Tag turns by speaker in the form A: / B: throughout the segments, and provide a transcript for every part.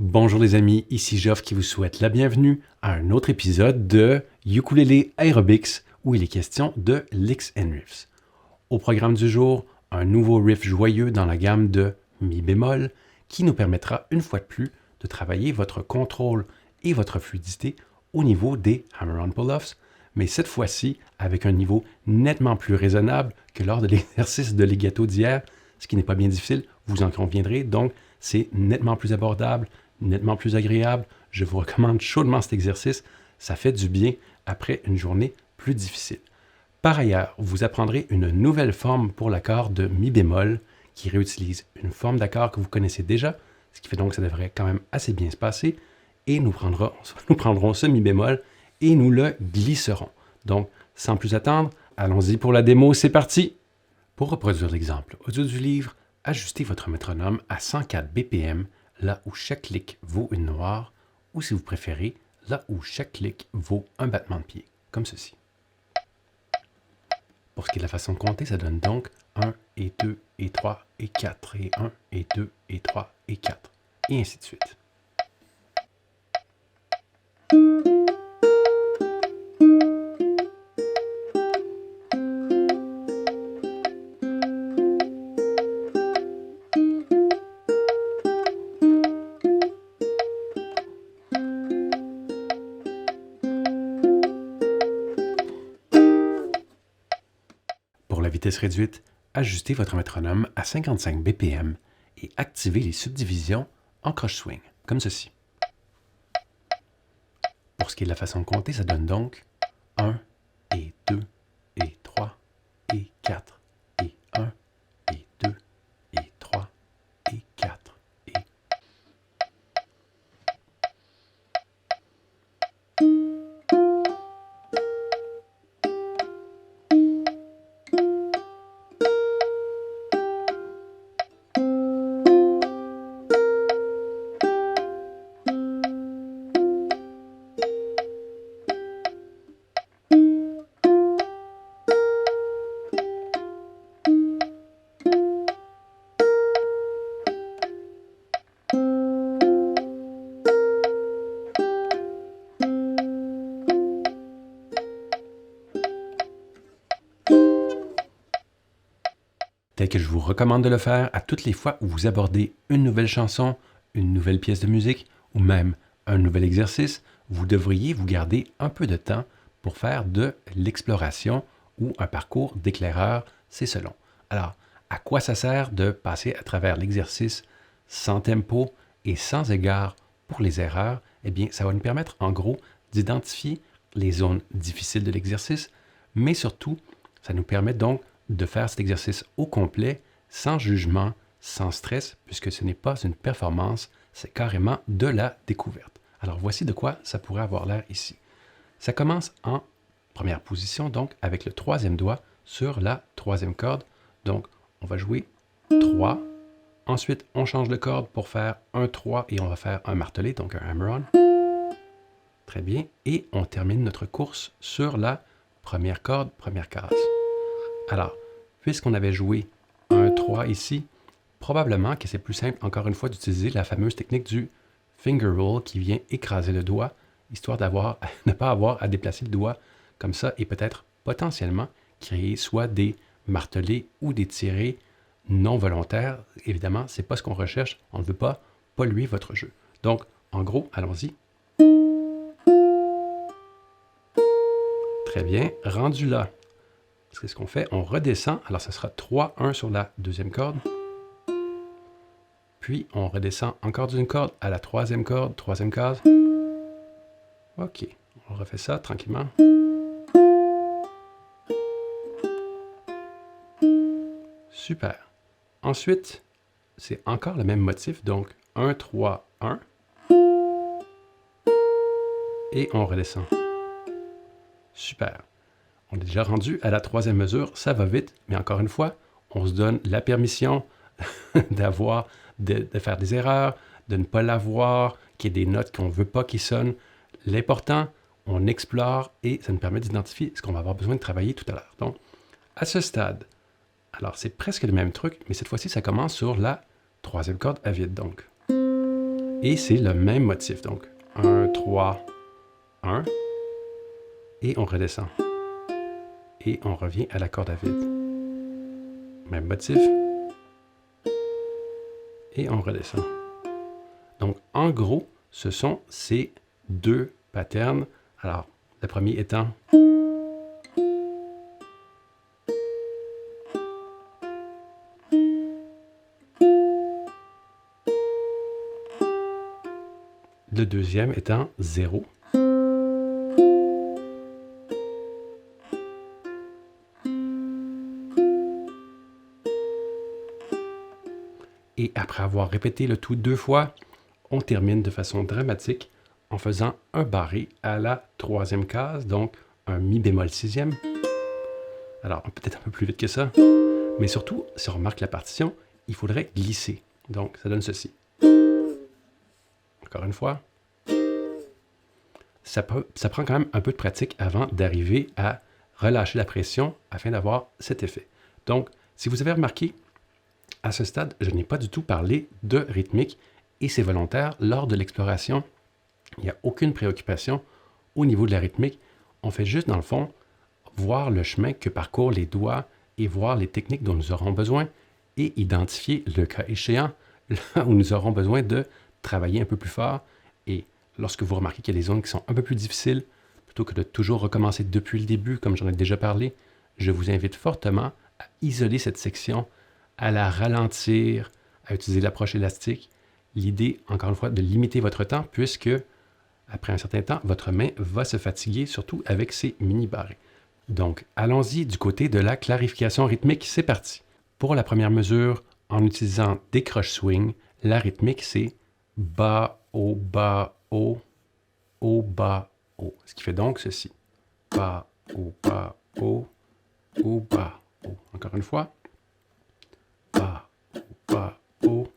A: Bonjour les amis, ici Geoff qui vous souhaite la bienvenue à un autre épisode de Ukulele Aerobics où il est question de licks and riffs. Au programme du jour, un nouveau riff joyeux dans la gamme de mi bémol qui nous permettra une fois de plus de travailler votre contrôle et votre fluidité au niveau des hammer-on pull-offs, mais cette fois-ci avec un niveau nettement plus raisonnable que lors de l'exercice de legato d'hier, ce qui n'est pas bien difficile, vous en conviendrez, donc c'est nettement plus abordable, nettement plus agréable. Je vous recommande chaudement cet exercice, ça fait du bien après une journée plus difficile. Par ailleurs, vous apprendrez une nouvelle forme pour l'accord de mi bémol qui réutilise une forme d'accord que vous connaissez déjà, ce qui fait donc que ça devrait quand même assez bien se passer, et nous prendrons ce mi bémol et nous le glisserons. Donc, sans plus attendre, allons-y pour la démo, c'est parti! Pour reproduire l'exemple audio du livre, ajustez votre métronome à 104 BPM, là où chaque clic vaut une noire, ou si vous préférez, là où chaque clic vaut un battement de pied, comme ceci. Pour ce qui est de la façon de compter, ça donne donc 1 et 2 et 3 et 4 et 1 et 2 et 3 et 4, et ainsi de suite. Pour la vitesse réduite, ajustez votre métronome à 55 BPM et activez les subdivisions en croche swing, comme ceci. Pour ce qui est de la façon de compter, ça donne donc 1 et 2 et 3 et 4 et 1 et 2 et 3 et 4 et... tel que je vous recommande de le faire à toutes les fois où vous abordez une nouvelle chanson, une nouvelle pièce de musique ou même un nouvel exercice, vous devriez vous garder un peu de temps pour faire de l'exploration ou un parcours d'éclaireur, c'est selon. Alors, à quoi ça sert de passer à travers l'exercice sans tempo et sans égard pour les erreurs? Eh bien, ça va nous permettre en gros d'identifier les zones difficiles de l'exercice, mais surtout, ça nous permet donc de faire cet exercice au complet, sans jugement, sans stress, puisque ce n'est pas une performance, c'est carrément de la découverte. Alors voici de quoi ça pourrait avoir l'air ici. Ça commence en première position, donc avec le troisième doigt sur la troisième corde. Donc on va jouer 3. Ensuite, on change de corde pour faire un 3 et on va faire un martelé, donc un hammer-on. Très bien. Et on termine notre course sur la première corde, première case. Alors, puisqu'on avait joué un 3 ici, probablement que c'est plus simple, encore une fois, d'utiliser la fameuse technique du finger roll qui vient écraser le doigt, histoire ne pas avoir à déplacer le doigt comme ça et peut-être potentiellement créer soit des martelés ou des tirés non volontaires. Évidemment, ce n'est pas ce qu'on recherche. On ne veut pas polluer votre jeu. Donc, en gros, allons-y. Très bien. Rendu là, c'est ce qu'on fait, on redescend, alors ça sera 3-1 sur la deuxième corde, puis on redescend encore d'une corde à la troisième corde, troisième case. Ok, on refait ça tranquillement. Super. Ensuite, c'est encore le même motif, donc 1, 3, 1, et on redescend. Super. On est déjà rendu à la troisième mesure, ça va vite, mais encore une fois, on se donne la permission de faire des erreurs, de ne pas l'avoir, qu'il y ait des notes qu'on ne veut pas qui sonnent. L'important, on explore et ça nous permet d'identifier ce qu'on va avoir besoin de travailler tout à l'heure. Donc, à ce stade, alors c'est presque le même truc, mais cette fois-ci, ça commence sur la troisième corde à vide, donc. Et c'est le même motif. Donc 1, 3, 1. Et on redescend. Et on revient à la corde à vide. Même motif. Et on redescend. Donc en gros, ce sont ces deux patterns. Alors, le premier étant le deuxième étant 0. Et après avoir répété le tout 2 fois, on termine de façon dramatique en faisant un barré à la troisième case, donc un mi bémol sixième. Alors, peut-être un peu plus vite que ça, mais surtout, si on remarque la partition, il faudrait glisser. Donc, ça donne ceci. Encore une fois. Ça prend quand même un peu de pratique avant d'arriver à relâcher la pression afin d'avoir cet effet. Donc, si vous avez remarqué, à ce stade, je n'ai pas du tout parlé de rythmique et c'est volontaire. Lors de l'exploration, il n'y a aucune préoccupation au niveau de la rythmique. On fait juste, dans le fond, voir le chemin que parcourent les doigts et voir les techniques dont nous aurons besoin et identifier le cas échéant là où nous aurons besoin de travailler un peu plus fort. Et lorsque vous remarquez qu'il y a des zones qui sont un peu plus difficiles, plutôt que de toujours recommencer depuis le début, comme j'en ai déjà parlé, je vous invite fortement à isoler cette section, à la ralentir, à utiliser l'approche élastique. L'idée, encore une fois, de limiter votre temps, puisque après un certain temps, votre main va se fatiguer, surtout avec ces mini-barrés. Donc, allons-y du côté de la clarification rythmique. C'est parti. Pour la première mesure, en utilisant des croches swing, la rythmique, c'est bas, haut, bas, haut, haut, bas, haut. Ce qui fait donc ceci. Bas, haut, bas, haut, haut, bas, haut. Encore une fois. Bas, haut,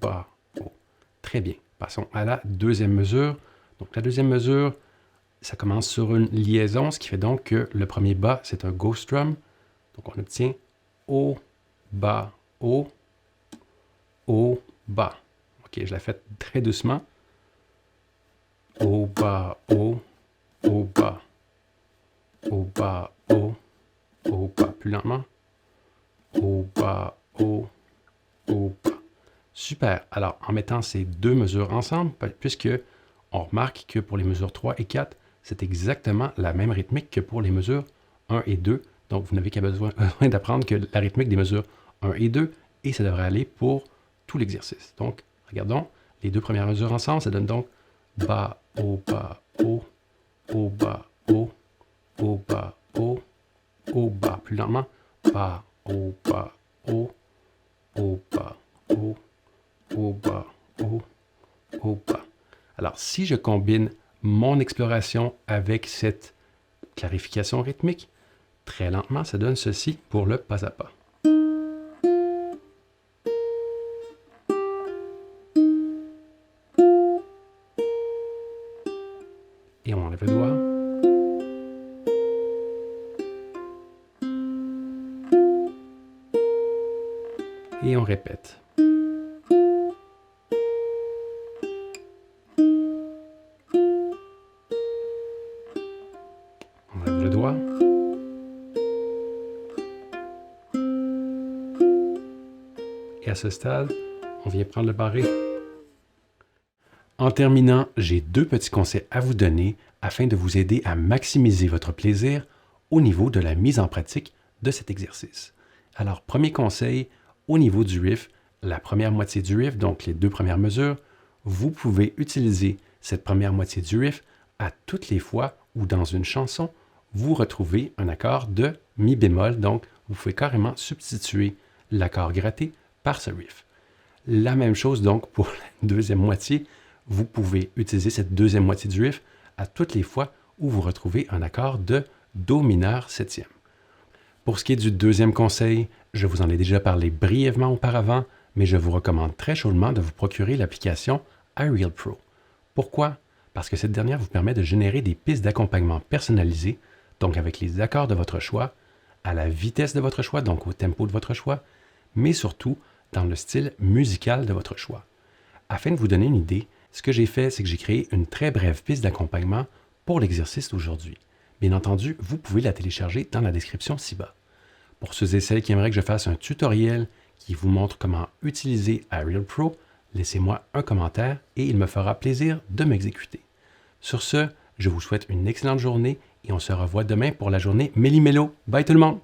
A: bas, haut. Très bien. Passons à la deuxième mesure. Donc, la deuxième mesure, ça commence sur une liaison, ce qui fait donc que le premier bas, c'est un ghost drum. Donc, on obtient haut, bas, haut, bas. OK, je la fais très doucement. Haut, bas, haut, bas, bas, haut, bas. Plus lentement. Haut, bas, haut, bas. Super. Alors, en mettant ces deux mesures ensemble, puisque on remarque que pour les mesures 3 et 4, c'est exactement la même rythmique que pour les mesures 1 et 2. Donc, vous n'avez qu'à besoin d'apprendre que la rythmique des mesures 1 et 2, et ça devrait aller pour tout l'exercice. Donc, regardons les deux premières mesures ensemble. Ça donne donc bas, haut, bas, haut, bas, haut, bas, haut, bas. Plus lentement. Bas, haut, bas, haut, bas, haut, bas, haut, bas. Alors, si je combine mon exploration avec cette clarification rythmique, très lentement, ça donne ceci pour le pas à pas. Et on enlève le doigt. Et on répète. On enlève le doigt. Et à ce stade, on vient prendre le barré. En terminant, j'ai deux petits conseils à vous donner afin de vous aider à maximiser votre plaisir au niveau de la mise en pratique de cet exercice. Alors, premier conseil, au niveau du riff, la première moitié du riff, donc les deux premières mesures, vous pouvez utiliser cette première moitié du riff à toutes les fois où dans une chanson, vous retrouvez un accord de mi bémol, donc vous pouvez carrément substituer l'accord gratté par ce riff. La même chose donc pour la deuxième moitié, vous pouvez utiliser cette deuxième moitié du riff à toutes les fois où vous retrouvez un accord de Do mineur septième. Pour ce qui est du deuxième conseil, je vous en ai déjà parlé brièvement auparavant, mais je vous recommande très chaudement de vous procurer l'application iReal Pro. Pourquoi? Parce que cette dernière vous permet de générer des pistes d'accompagnement personnalisées, donc avec les accords de votre choix, à la vitesse de votre choix, donc au tempo de votre choix, mais surtout dans le style musical de votre choix. Afin de vous donner une idée, ce que j'ai fait, c'est que j'ai créé une très brève piste d'accompagnement pour l'exercice d'aujourd'hui. Bien entendu, vous pouvez la télécharger dans la description ci-bas. Pour ceux et celles qui aimeraient que je fasse un tutoriel qui vous montre comment utiliser Aerial Pro, laissez-moi un commentaire et il me fera plaisir de m'exécuter. Sur ce, je vous souhaite une excellente journée et on se revoit demain pour la journée Méli-Mélo. Bye tout le monde!